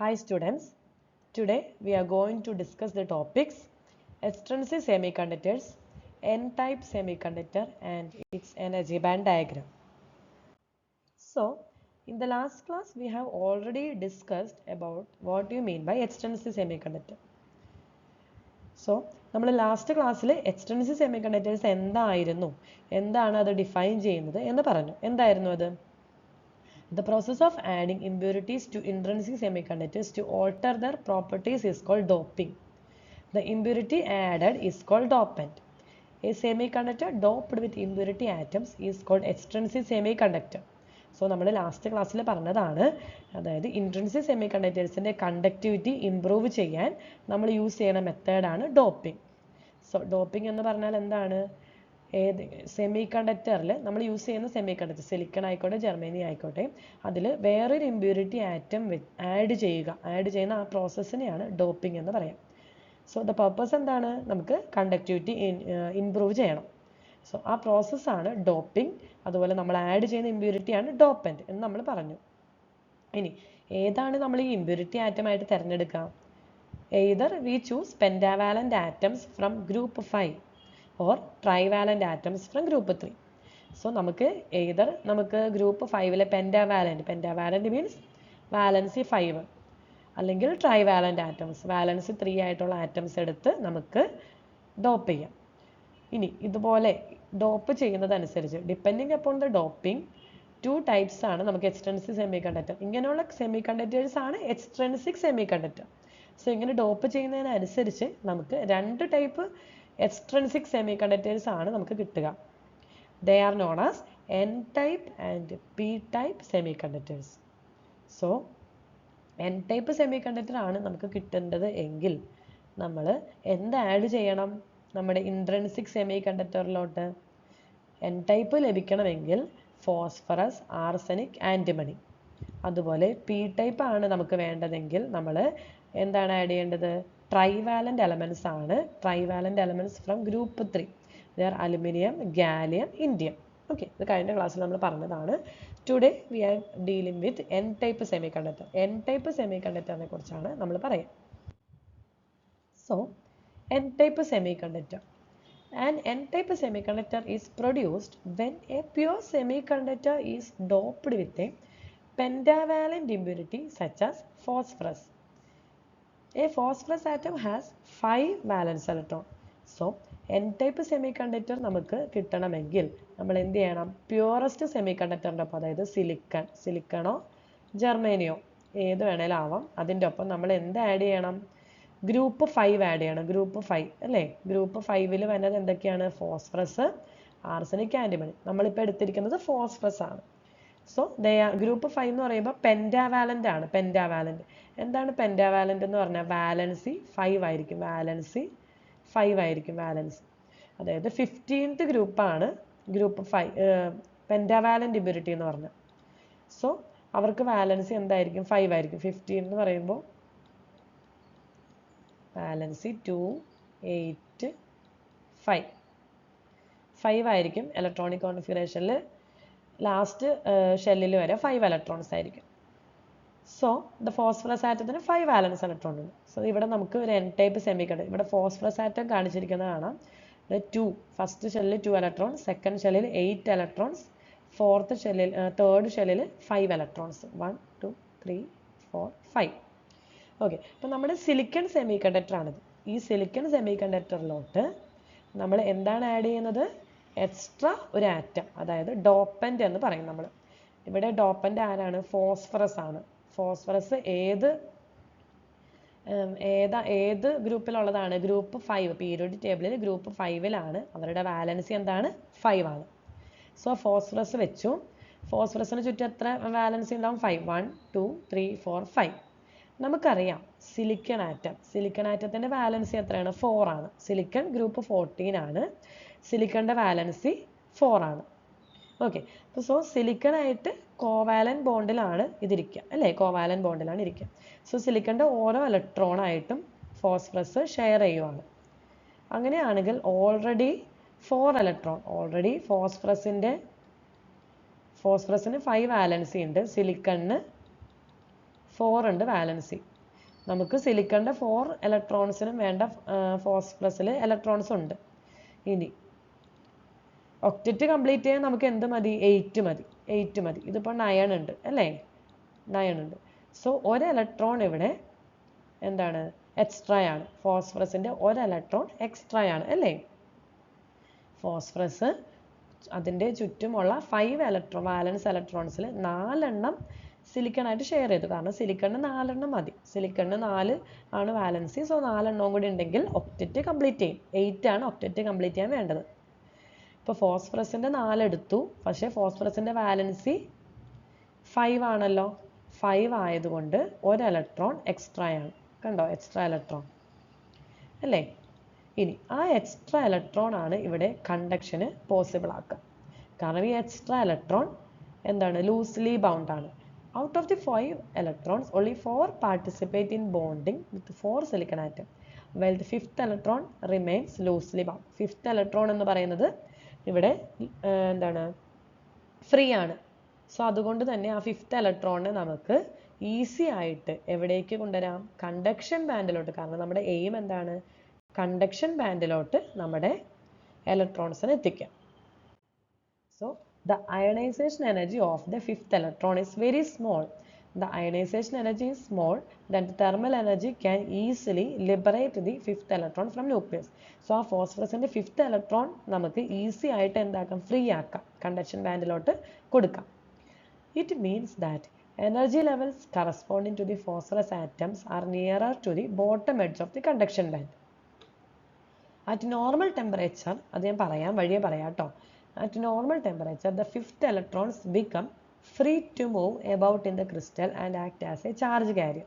Hi students, today we are going to discuss the topics extrinsic semiconductors, n-type semiconductor and its energy band diagram. So, in the last class we have already discussed about what do you mean by extrinsic semiconductor. So, നമ്മൾ last ക്ലാസ്സിൽ extensive സെമികണ്ടക്ടേഴ്സ് എന്താണ് അത് define ചെയ്യുന്നത് എന്ന് പറഞ്ഞു. എന്തായിരുന്നു അത്? The process of adding impurities to intrinsic semiconductors to alter their properties is called doping. The impurity added is called dopant. A semiconductor doped with impurity atoms is called extrinsic semiconductor. So, നമ്മൾ last ക്ലാസ്സിൽ പറഞ്ഞതാണ്, അതായത് intrinsic സെമികണ്ടക്ടേഴ്സിൻ്റെ conductivity improve ചെയ്യാൻ നമ്മൾ use ചെയ്യുന്ന മെത്തേഡാണ് doping. So doping എന്ന് പറഞ്ഞാൽ എന്താണ്? സെമി കണ്ടക്ടറിൽ നമ്മൾ യൂസ് ചെയ്യുന്ന സെമി കണ്ടക്ടർ സിലിക്കൺ ആയിക്കോട്ടെ ജർമ്മനി ആയിക്കോട്ടെ അതിൽ വേറൊരു ഇമ്പ്യൂരിറ്റി ആറ്റം ആഡ് ചെയ്യുന്ന ആ പ്രോസസ്സിനെയാണ് ഡോപ്പിംഗ് എന്ന് പറയാം. സോ ദ പർപ്പസ് എന്താണ്? നമുക്ക് കണ്ടക്ടിവിറ്റി ഇംപ്രൂവ് ചെയ്യണം. സോ ആ പ്രോസസ്സാണ് ഡോപ്പിംഗ്. അതുപോലെ നമ്മൾ ആഡ് ചെയ്യുന്ന ഇമ്പ്യൂരിറ്റിയാണ് ഡോപ്പൻറ്റ് എന്ന് നമ്മൾ പറഞ്ഞു. ഇനി ഏതാണ് നമ്മൾ ഈ ഇമ്പ്യൂരിറ്റി ആറ്റമായിട്ട് തിരഞ്ഞെടുക്കുക? Either V choose pentavalent atoms from group 5 or trivalent atoms from group 3. So നമുക്ക് ഗ്രൂപ്പ് 5 പെൻറ്റാവാലൻ്റ് മീൻസ് വാലൻസി 5 അല്ലെങ്കിൽ ട്രൈവാലൻ്റ് ആറ്റംസ് വാലൻസി 3 ആയിട്ടുള്ള ആറ്റംസ് എടുത്ത് നമുക്ക് ഡോപ്പ് ചെയ്യാം. ഇനി ഇതുപോലെ ഡോപ്പ് ചെയ്യുന്നതനുസരിച്ച് depending upon the doping 2 types ആണ് നമുക്ക് എക്സ്ട്രിൻസിക് സെമികണ്ടക്ടർ. ഇങ്ങനെയുള്ള സെമികണ്ടക്ടേഴ്സ് ആണ് എക്സ്ട്രിൻസിക് സെമികണ്ടക്ടർ. സോ ഇങ്ങനെ ഡോപ്പ് ചെയ്യുന്നതിനനുസരിച്ച് നമുക്ക് 2 ടൈപ്പ് extrinsic semiconductors ആണ് നമുക്ക് കിട്ടുക. They are known as n-type and p-type semiconductors. So n-type semiconductor ആണ് നമുക്ക് കിട്ടേണ്ടത് എങ്കിൽ നമ്മൾ എന്ത് ആഡ് ചെയ്യണം നമ്മുടെ ഇൻട്രിൻസിക് സെമികണ്ടക്ടറിലോട്ട്? n-type ലഭിക്കണമെങ്കിൽ ഫോസ്ഫറസ്, ആർസനിക്, ആൻറ്റിമണി. അതുപോലെ p-type ആണ് നമുക്ക് വേണ്ടതെങ്കിൽ നമ്മൾ എന്താണ് ആഡ് ചെയ്യേണ്ടത്? Trivalent elements ആണ്. Trivalent elements from group 3. They are aluminum, gallium, indium. Okay, ഇത് കഴിഞ്ഞ ക്ലാസ്സിൽ നമ്മൾ പറഞ്ഞതാണ്. Today we are dealing with n-type semiconductor. n-type semiconductorനെ കുറിച്ചാണ് നമ്മൾ പറയുക. So, n-type semiconductor. An n-type semiconductor is produced when a pure semiconductor is doped with a pentavalent impurity such as phosphorus. A phosphorus atom has 5 valence electron. So, n-type semiconductor നമുക്ക് കിട്ടണമെങ്കിൽ നമ്മൾ എന്ത് ചെയ്യണം? Purest സെമികണ്ടക്ടറിൻ്റെ ഒപ്പം, അതായത് സിലിക്കണോ ജർമ്മേനിയോ ഏത് വേണേലും ആവാം, അതിൻ്റെ ഒപ്പം നമ്മൾ എന്ത് ആഡ് ചെയ്യണം? ഗ്രൂപ്പ് 5 ആഡ് ചെയ്യണം. ഗ്രൂപ്പ് 5 അല്ലേ? ഗ്രൂപ്പ് 5 വരുന്നത് എന്തൊക്കെയാണ്? Phosphorus, arsenic, antimony. നമ്മളിപ്പോൾ എടുത്തിരിക്കുന്നത് ഫോസ്ഫറസ് ആണ്. സോ ഗ്രൂപ്പ് 5 എന്ന് പറയുമ്പോൾ പെൻറ്റാവാലൻ്റ് ആണ്. പെൻറ്റാവാലൻ്റ് എന്താണ്? പെൻറ്റാവാലൻ്റ് എന്ന് പറഞ്ഞാൽ വാലൻസി 5 ആയിരിക്കും. വാലൻസി 5 ആയിരിക്കും വാലൻസി. അതായത് 15th ഗ്രൂപ്പാണ് ഗ്രൂപ്പ് 5 പെൻറ്റാവാലൻ്റ് ഇമ്പ്യൂരിറ്റി എന്ന് പറഞ്ഞാൽ. സോ അവർക്ക് വാലൻസി എന്തായിരിക്കും? 5 ആയിരിക്കും. 15 എന്ന് പറയുമ്പോൾ വാലൻസി 2, 8, 5 ആയിരിക്കും. ഇലക്ട്രോണിക് കോൺഫിഗറേഷനിൽ ലാസ്റ്റ് ഷെല്ലിൽ വരെ 5 ഇലക്ട്രോൺസ് ആയിരിക്കും. സോ ദ ഫോസ്ഫറസ് ആറ്റത്തിന് 5 വാലൻസ് ഇലക്ട്രോൺ ഉണ്ട്. സോ ഇവിടെ നമുക്ക് ഒരു n-type സെമികണ്ടക്ടർ, ഇവിടെ ഫോസ്ഫറസ് ആറ്റം കാണിച്ചിരിക്കുന്നത് കാണാം. 2 ഫസ്റ്റ് ഷെല്ലിൽ 2 ഇലക്ട്രോൺ, സെക്കൻഡ് ഷെല്ലിൽ 8 ഇലക്ട്രോൺസ്, തേർഡ് ഷെല്ലിൽ 5 ഇലക്ട്രോൺസ്. 1, 2, 3, 4, 5. ഓക്കെ, അപ്പോൾ നമ്മുടെ സിലിക്കൺ സെമികണ്ടക്ടർ ആണിത്. ഈ സിലിക്കൺ സെമികണ്ടക്ടറിലോട്ട് നമ്മൾ എന്താണ് ആഡ് ചെയ്യുന്നത്? എക്സ്ട്രാ ഒരു ആറ്റം, അതായത് ഡോപ്പൻ്റ് എന്ന് പറയും നമ്മൾ. ഇവിടെ ഡോപ്പൻ്റ് ആരാണ്? ഫോസ്ഫറസ് ആണ്. ഫോസ്ഫറസ് ഏത് ഗ്രൂപ്പിലുള്ളതാണ്? ഗ്രൂപ്പ് 5. പീരിയോഡിക് ടേബിളിൽ ഗ്രൂപ്പ് 5 അവരുടെ വാലൻസി എന്താണ്? 5 ആണ്. സോ ഫോസ്ഫറസ് വെച്ചു. ഫോസ്ഫറസിന് ചുറ്റും എത്ര വാലൻസി ഉണ്ടാവും? 5. 1, 2, 3, 4, 5. നമുക്കറിയാം സിലിക്കൺ ആറ്റത്തിൻ്റെ വാലൻസി എത്രയാണ്? 4 ആണ്. സിലിക്കൺ ഗ്രൂപ്പ് 14 ആണ്. സിലിക്കണിൻ്റെ വാലൻസി 4 ആണ്. ഓക്കെ, അപ്പോൾ സോ സിലിക്കണായിട്ട് കോവാലൻ്റ് ബോണ്ടിലാണ് ഇതിരിക്കുക അല്ലേ? കോവാലൻ്റ് ബോണ്ടിലാണ് ഇരിക്കുക. സോ സിലിക്കണിൻ്റെ ഓരോ ഇലക്ട്രോണായിട്ടും ഫോസ്ഫറസ് ഷെയർ ചെയ്യുവാണ്. അങ്ങനെയാണെങ്കിൽ ഓൾറെഡി 4 ഇലക്ട്രോൺ, ഓൾറെഡി ഫോസ്ഫറസിന് 5 വാലൻസി ഉണ്ട്, സിലിക്കണിന് 4 ഉണ്ട് വാലൻസി. നമുക്ക് സിലിക്കണിൻ്റെ 4 ഇലക്ട്രോൺസിനും വേണ്ട ഫോസ്ഫറസിൽ ഇലക്ട്രോൺസ് ഉണ്ട്. ഇനി ഒക്റ്ററ്റ് കംപ്ലീറ്റ് ചെയ്യാൻ നമുക്ക് എന്ത് മതി? 8 മതി. 8 മതി. ഇതിപ്പോൾ 9 ഉണ്ട് അല്ലേ? 9 ഉണ്ട്. സോ ഒരു ഇലക്ട്രോൺ ഇവിടെ എന്താണ്? എക്സ്ട്രാ ആണ്. ഫോസ്ഫറസിൻ്റെ ഒരു ഇലക്ട്രോൺ എക്സ്ട്രാ ആണ് അല്ലേ? ഫോസ്ഫറസ് അതിൻ്റെ ചുറ്റുമുള്ള 5 വാലൻസ് ഇലക്ട്രോൺസിൽ 4 എണ്ണം സിലിക്കണായിട്ട് ഷെയർ ചെയ്തു. കാരണം സിലിക്കണിന് 4 എണ്ണം മതി. സിലിക്കണിന് 4 ആണ് വാലൻസി. സോ 4 എണ്ണവും കൂടി ഉണ്ടെങ്കിൽ ഒക്റ്ററ്റ് കംപ്ലീറ്റ് ചെയ്യും. 8 ആണ് ഒക്റ്ററ്റ് കംപ്ലീറ്റ് ചെയ്യാൻ വേണ്ടത്. ഇപ്പോൾ ഫോസ്ഫറസിൻ്റെ 4 എടുത്തു. പക്ഷേ ഫോസ്ഫറസിൻ്റെ വാലൻസി 5 ആണല്ലോ. 5 ആയതുകൊണ്ട് ഒരു ഇലക്ട്രോൺ എക്സ്ട്രാ ആണ്. കണ്ടോ? എക്സ്ട്രാ ഇലക്ട്രോൺ അല്ലേ? ഇനി ആ എക്സ്ട്രാ ഇലക്ട്രോൺ ആണ് ഇവിടെ കണ്ടക്ഷന് പോസിബിൾ ആക്കുക. കാരണം ഈ എക്സ്ട്രാ ഇലക്ട്രോൺ എന്താണ്? ലൂസ്ലി ബൗണ്ട് ആണ്. Out of the 5 electrons, only 4 participate in bonding with 4 silicon atom, while the 5th electron remains loosely bound. 5th electron എന്ന് പറയുന്നത് ഇവിടെ എന്താണ്? ഫ്രീ ആണ്. സോ അതുകൊണ്ട് തന്നെ ആ 5th electronനെ നമുക്ക് ഈസി ആയിട്ട് എവിടേക്ക് കൊണ്ടുവരാം? കണ്ടക്ഷൻ ബാൻഡിലോട്ട്. കാരണം നമ്മുടെ എയിം എന്താണ്? കണ്ടക്ഷൻ ബാൻഡിലോട്ട് നമ്മുടെ ഇലക്ട്രോൺസിനെ എത്തിക്കാം. So the ionization energy of the 5th electron is very small. The ionization energy is small, then the thermal energy can easily liberate the 5th electron from nucleus. So ആ ഫോസ്ഫറസിൻ്റെ 5th electron നമുക്ക് easy ആയിട്ട് എന്താക്കാം? Free ആക്കാം. Conduction ബാൻഡിലോട്ട് കൊടുക്കാം. It means that energy levels corresponding to the phosphorus atoms are nearer to the bottom edge of the conduction band. At normal temperature, അത് ഞാൻ പറയാം, വഴിയെ പറയാം കേട്ടോ. At normal temperature, the 5th electrons become free to move about in the crystal and act as a charge carrier.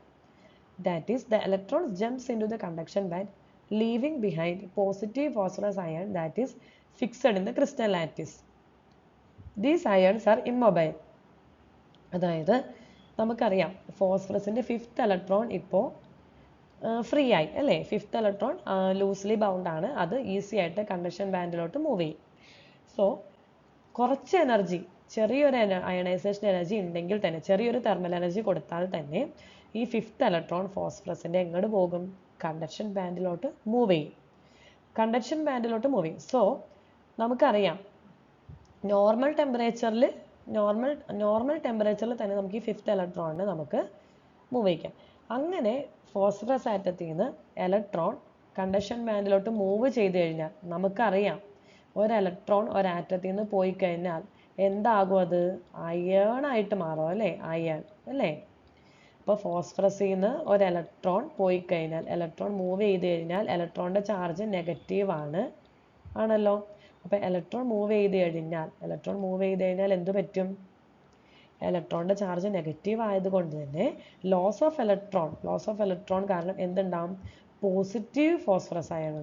That is, the electrons jumps into the conduction band, leaving behind positive phosphorus ion that is fixed in the crystal lattice. These ions are immobile. അതായത് നമുക്കറിയാം ഫോസ്ഫറസിൻ്റെ 5th electron ഇപ്പോൾ free ആയി അല്ലേ? 5th electron loosely bound ആണ്. അത് easy ആയിട്ട് conduction ബാൻഡിലോട്ട് move ചെയ്യും. സോ കുറച്ച് എനർജി, ചെറിയൊരു അയണൈസേഷൻ എനർജി ഉണ്ടെങ്കിൽ തന്നെ, ചെറിയൊരു തെർമൽ എനർജി കൊടുത്താൽ തന്നെ ഈ 5th electron ഫോസ്ഫറസിൻ്റെ എങ്ങോട്ട് പോകും? കണ്ടക്ഷൻ ബാൻഡിലോട്ട് മൂവ് ചെയ്യും. കണ്ടക്ഷൻ ബാൻഡിലോട്ട് മൂവ് ചെയ്യും. സോ നമുക്കറിയാം നോർമൽ ടെമ്പറേച്ചറിൽ തന്നെ നമുക്ക് ഈ 5th electronനെ നമുക്ക് മൂവ് ചെയ്യിക്കാം. അങ്ങനെ ഫോസ്ഫറസ് ആറ്റത്തിൽ നിന്ന് ഇലക്ട്രോൺ കണ്ടക്ഷൻ ബാൻഡിലോട്ട് മൂവ് ചെയ്ത് കഴിഞ്ഞാൽ നമുക്കറിയാം ഒരു ഇലക്ട്രോൺ ഒരു ആറ്റത്തിൽ നിന്ന് പോയി കഴിഞ്ഞാൽ എന്താകും? അത് അയേൺ ആയിട്ട് മാറും അല്ലേ? അയേൺ അല്ലേ? അപ്പോൾ ഫോസ്ഫറസിൽ നിന്ന് ഒരു ഇലക്ട്രോൺ പോയി കഴിഞ്ഞാൽ, ഇലക്ട്രോൺ മൂവ് ചെയ്ത് കഴിഞ്ഞാൽ ഇലക്ട്രോണിൻ്റെ ചാർജ് നെഗറ്റീവ് ആണല്ലോ. അപ്പോൾ ഇലക്ട്രോൺ മൂവ് ചെയ്ത് കഴിഞ്ഞാൽ എന്ത് പറ്റും? ഇലക്ട്രോണിൻ്റെ ചാർജ് നെഗറ്റീവ് ആയതുകൊണ്ട് തന്നെ ലോസ് ഓഫ് ഇലക്ട്രോൺ കാരണം എന്തുണ്ടാവും? പോസിറ്റീവ് ഫോസ്ഫറസ് അയൺ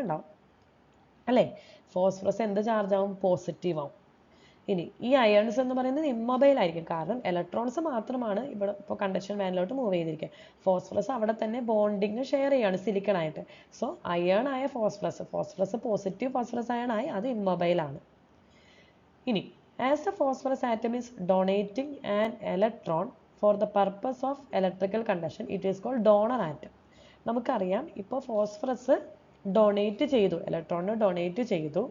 ഉണ്ടാവും അല്ലേ? ഫോസ്ഫറസ് എന്ത് ചാർജ് ആവും? പോസിറ്റീവ് ആവും. ഇനി ഈ അയൺസ് എന്ന് പറയുന്നത് ഇമ്മൊബൈൽ ആയിരിക്കും. കാരണം ഇലക്ട്രോൺസ് മാത്രമാണ് ഇവിടെ ഇപ്പോൾ കണ്ടക്ഷൻ ബാൻഡിലോട്ട് മൂവ് ചെയ്തിരിക്കുക. ഫോസ്ഫറസ് അവിടെ തന്നെ ബോണ്ടിങ് ഷെയർ ചെയ്യാണ് സിലിക്കൺ ആയിട്ട്. സോ അയൺ ആയ ഫോസ്ഫറസ് പോസിറ്റീവ് ഫോസ്ഫറസ് അയൺ ആയി, അത് ഇമ്മൊബൈൽ ആണ്. ഇനി as a phosphorus atom is donating an electron for the purpose of electrical conduction, it is called donor atom. നമുക്കറിയാം ഇപ്പോൾ ഫോസ്ഫറസ് ഇലക്ട്രോണിനെ ഡൊണേറ്റ് ചെയ്തു.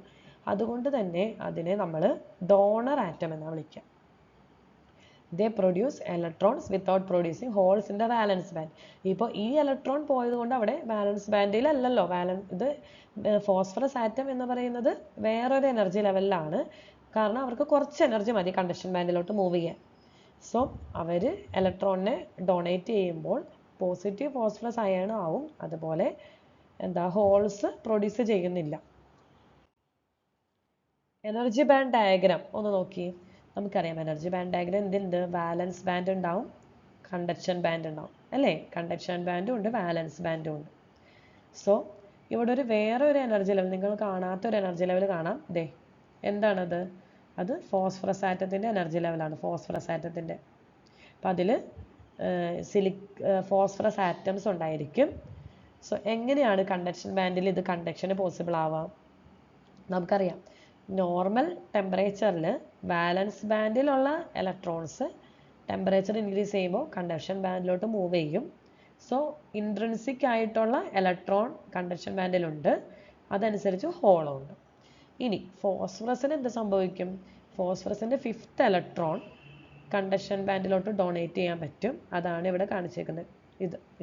അതുകൊണ്ട് തന്നെ അതിനെ നമ്മൾ ഡോണർ ആറ്റം എന്നാണ് വിളിക്കുക. They produce electrons without producing holes in the valence band. ഇപ്പോൾ ഈ ഇലക്ട്രോൺ പോയതുകൊണ്ട് അവിടെ വാലൻസ് ബാൻഡിൽ അല്ലല്ലോ. ഇത് ഫോസ്ഫറസ് ആറ്റം എന്ന് പറയുന്നത് വേറൊരു എനർജി ലെവലിലാണ്. കാരണം അവർക്ക് കുറച്ച് എനർജി മതി കണ്ടക്ഷൻ ബാൻഡിലോട്ട് മൂവ് ചെയ്യാൻ. സോ അവർ ഇലക്ട്രോണിനെ ഡൊണേറ്റ് ചെയ്യുമ്പോൾ പോസിറ്റീവ് ഫോസ്ഫറസ് അയൺ ആവും. അതുപോലെ ഹോൾസ് പ്രൊഡ്യൂസ് ചെയ്യുന്നില്ല. എനർജി ബാൻഡ് ഡയഗ്രാം ഒന്ന് നോക്കി. നമുക്കറിയാം എനർജി ബാൻഡ് ഡയഗ്രാം എന്തുണ്ട്? വാലൻസ് ബാൻഡ് ഉണ്ടാവും, കണ്ടക്ഷൻ ബാൻഡ് ഉണ്ടാവും അല്ലേ? കണ്ടക്ഷൻ ബാൻഡും ഉണ്ട്, വാലൻസ് ബാൻഡും ഉണ്ട്. സോ ഇവിടെ വേറെ ഒരു എനർജി ലെവൽ, നിങ്ങൾ കാണാത്തൊരു എനർജി ലെവൽ കാണാം. എന്താണത്? അത് ഫോസ്ഫറസ് ആറ്റത്തിൻ്റെ എനർജി ലെവലാണ്. ഫോസ്ഫറസ് ആറ്റത്തിൻ്റെ അപ്പം അതിൽ ഫോസ്ഫറസ് ആറ്റംസ് ഉണ്ടായിരിക്കും. സോ എങ്ങനെയാണ് കണ്ടക്ഷൻ ബാൻഡിൽ ഇത് കണ്ടക്ഷന് പോസിബിൾ ആവാം? നമുക്കറിയാം നോർമൽ ടെമ്പറേച്ചറിൽ വാലൻസ് ബാൻഡിലുള്ള ഇലക്ട്രോൺസ് ടെമ്പറേച്ചർ ഇൻക്രീസ് ചെയ്യുമ്പോൾ കണ്ടക്ഷൻ ബാൻഡിലോട്ട് മൂവ് ചെയ്യും. സോ ഇൻട്രിൻസിക് ആയിട്ടുള്ള ഇലക്ട്രോൺ കണ്ടക്ഷൻ ബാൻഡിലുണ്ട്, അതനുസരിച്ച് ഹോളും ഉണ്ട്. ഇനി ഫോസ്ഫറസിന് എന്ത് സംഭവിക്കും? ഫോസ്ഫറസിൻ്റെ 5th ഇലക്ട്രോൺ കണ്ടക്ഷൻ ബാൻഡിലോട്ട് ഡൊണേറ്റ് ചെയ്യാൻ പറ്റും. അതാണ് ഇവിടെ കാണിച്ചേക്കുന്നത്.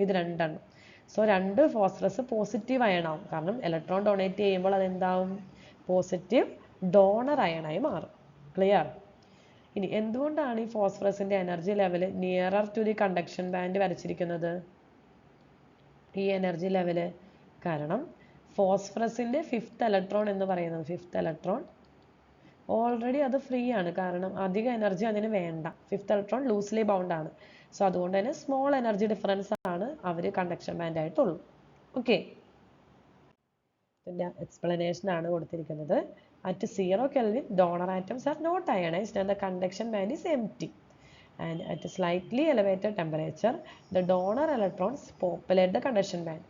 ഇത് രണ്ടെണ്ണം. സോ 2 ഫോസ്ഫറസ് പോസിറ്റീവ് അയണാവും. കാരണം ഇലക്ട്രോൺ ഡൊണേറ്റ് ചെയ്യുമ്പോൾ അതെന്താവും? പോസിറ്റീവ് ഡോണർ അയണായി മാറും. ക്ലിയർ? ഇനി എന്തുകൊണ്ടാണ് ഈ ഫോസ്ഫറസിൻ്റെ energy level nearer to the conduction band വരച്ചിരിക്കുന്നത്? ഈ എനർജി ലെവൽ കാരണം ഫോസ്ഫറസിൻ്റെ 5th ഇലക്ട്രോൺ എന്ന് പറയുന്നത് 5th ഇലക്ട്രോൺ ഓൾറെഡി അത് ഫ്രീ ആണ്. കാരണം അധിക എനർജി അതിന് വേണ്ട. 5th ഇലക്ട്രോൺ ലൂസ്ലി ബൗണ്ട് ആണ്. സോ അതുകൊണ്ട് തന്നെ സ്മോൾ എനർജി ഡിഫറൻസ് ആണ് അവർ കണ്ടക്ഷൻ ബാൻഡ് ആയിട്ടുള്ളൂ. ഓക്കെ, ഇതിൻ്റെ എക്സ്പ്ലനേഷൻ ആണ് കൊടുത്തിരിക്കുന്നത്. At 0 Kelvin, donor atoms are not ionized and the conduction band is empty. And at a slightly elevated temperature, the donor electrons populate the conduction band.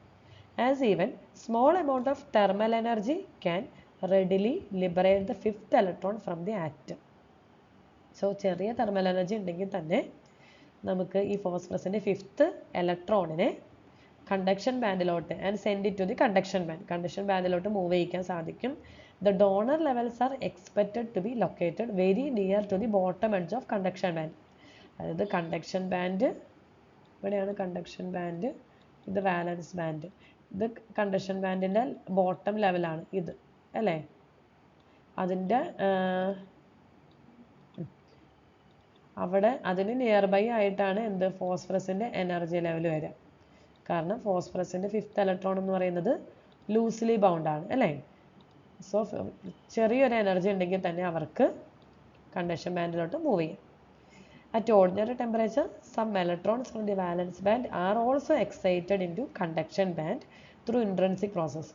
As even small amount of thermal energy can readily liberate the 5th electron from the atom. So ചെറിയ thermal energy ഉണ്ടെങ്കിൽ തന്നെ നമുക്ക് ഈ ഫോസ്ഫറസിൻ്റെ 5th ഇലക്ട്രോണിനെ conduction ബാൻഡിലോട്ട് and send it to the conduction band, conduction ബാൻഡിലോട്ട് move ചെയ്യിക്കാൻ സാധിക്കും. The donor levels are expected to be located very near to the bottom edge of conduction band. അതായത് കണ്ടക്ഷൻ ബാൻഡ് ഇവിടെയാണ്, കണ്ടക്ഷൻ ബാൻഡ്, ഇത് വാലൻസ് band. ഇത് conduction ബാൻഡിൻ്റെ bottom ലെവലാണ് ഇത്, അല്ലേ? അതിൻ്റെ അവിടെ അതിന് നിയർ ബൈ ആയിട്ടാണ് എന്ത് ഫോസ്ഫറസിൻ്റെ എനർജി ലെവൽ വരിക. കാരണം ഫോസ്ഫറസിൻ്റെ 5th ഇലക്ട്രോൺ എന്ന് പറയുന്നത് ലൂസ്ലി ബൗണ്ട് ആണ്, അല്ലേ? സോ ചെറിയൊരു എനർജി ഉണ്ടെങ്കിൽ തന്നെ അവർക്ക് കണ്ടക്ഷൻ ബാൻഡിലോട്ട് മൂവ് ചെയ്യാം. At ordinary temperature, some electrons from the valence band are also excited into conduction band through intrinsic process.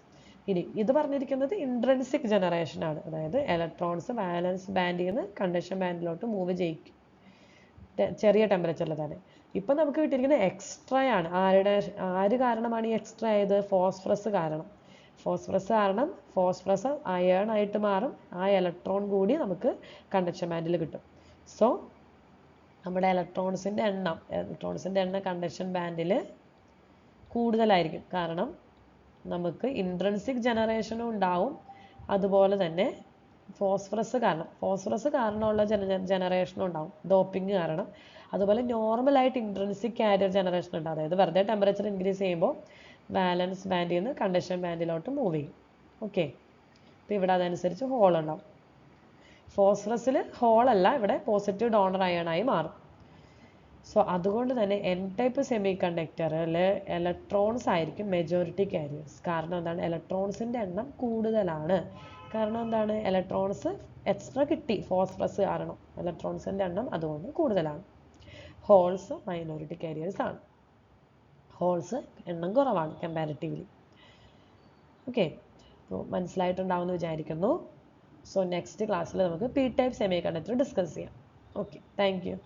ഇത് പറഞ്ഞിരിക്കുന്നത് ഇൻട്രിൻസിക് ജനറേഷൻ ആണ്. അതായത് ഇലക്ട്രോൺസ് വാലൻസ് ബാൻഡിൽ നിന്ന് കണ്ടക്ഷൻ ബാൻഡിലോട്ട് മൂവ് ചെയ്യിക്കും ചെറിയ ടെമ്പറേച്ചറിൽ തന്നെ. ഇപ്പം നമുക്ക് കിട്ടിയിരിക്കുന്നത് എക്സ്ട്രാ ആണ്. ആര് കാരണമാണ് ഈ എക്സ്ട്രാ ആയത്? ഫോസ്ഫറസ് കാരണം. ഫോസ്ഫറസ് കാരണം ഫോസ്ഫറസ് അയേൺ ആയിട്ട് മാറും. ആ ഇലക്ട്രോൺ കൂടി നമുക്ക് കണ്ടക്ഷൻ ബാൻഡിൽ കിട്ടും. സോ നമ്മുടെ ഇലക്ട്രോൺസിൻ്റെ എണ്ണം കണ്ടക്ഷൻ ബാൻഡിൽ കൂടുതലായിരിക്കും. കാരണം നമുക്ക് ഇൻട്രിൻസിക് ജനറേഷനും ഉണ്ടാവും, അതുപോലെ തന്നെ ഫോസ്ഫറസ് കാരണമുള്ള ജനറേഷനും ഉണ്ടാവും, ഡോപ്പിംഗ് കാരണം. അതുപോലെ നോർമലായിട്ട് ഇൻട്രിൻസിക് കാരിയർ ജനറേഷൻ ഉണ്ടാവും. അതായത് വെറുതെ ടെമ്പറേച്ചർ ഇൻക്രീസ് ചെയ്യുമ്പോൾ വാലൻസ് ബാൻഡിൽ നിന്ന് കണ്ടക്ഷൻ ബാൻഡിലോട്ട് മൂവ് ചെയ്യും. ഓക്കെ, അപ്പോൾ ഇവിടെ അതനുസരിച്ച് ഹോൾ ഉണ്ടാവും. ഫോസ്ഫറസിൽ ഹോളല്ല, ഇവിടെ പോസിറ്റീവ് ഡോണർ അയണായി മാറും. സോ അതുകൊണ്ട് തന്നെ എൻ ടൈപ്പ് സെമി കണ്ടക്ടറിൽ ഇലക്ട്രോൺസ് ആയിരിക്കും മെജോറിറ്റി കാരിയേഴ്സ്. കാരണം എന്താണ്? ഇലക്ട്രോൺസിൻ്റെ എണ്ണം കൂടുതലാണ്. കാരണം എന്താണ്? ഇലക്ട്രോൺസ് എക്സ്ട്രാ കിട്ടി ഫോസ്ഫറസ് കാരണം. ഇലക്ട്രോൺസിൻ്റെ എണ്ണം അതുകൊണ്ട് കൂടുതലാണ്. ഹോൾസ് മൈനോറിറ്റി കാരിയേഴ്സ് ആണ്. ഹോൾസ് എണ്ണം കുറവാണ് കമ്പാരിറ്റീവ്ലി. ഓക്കെ, അപ്പോൾ മനസ്സിലായിട്ടുണ്ടാവുമെന്ന് വിചാരിക്കുന്നു. സോ നെക്സ്റ്റ് ക്ലാസ്സിൽ നമുക്ക് P type semiconductor discuss ചെയ്യാം. Okay, thank U.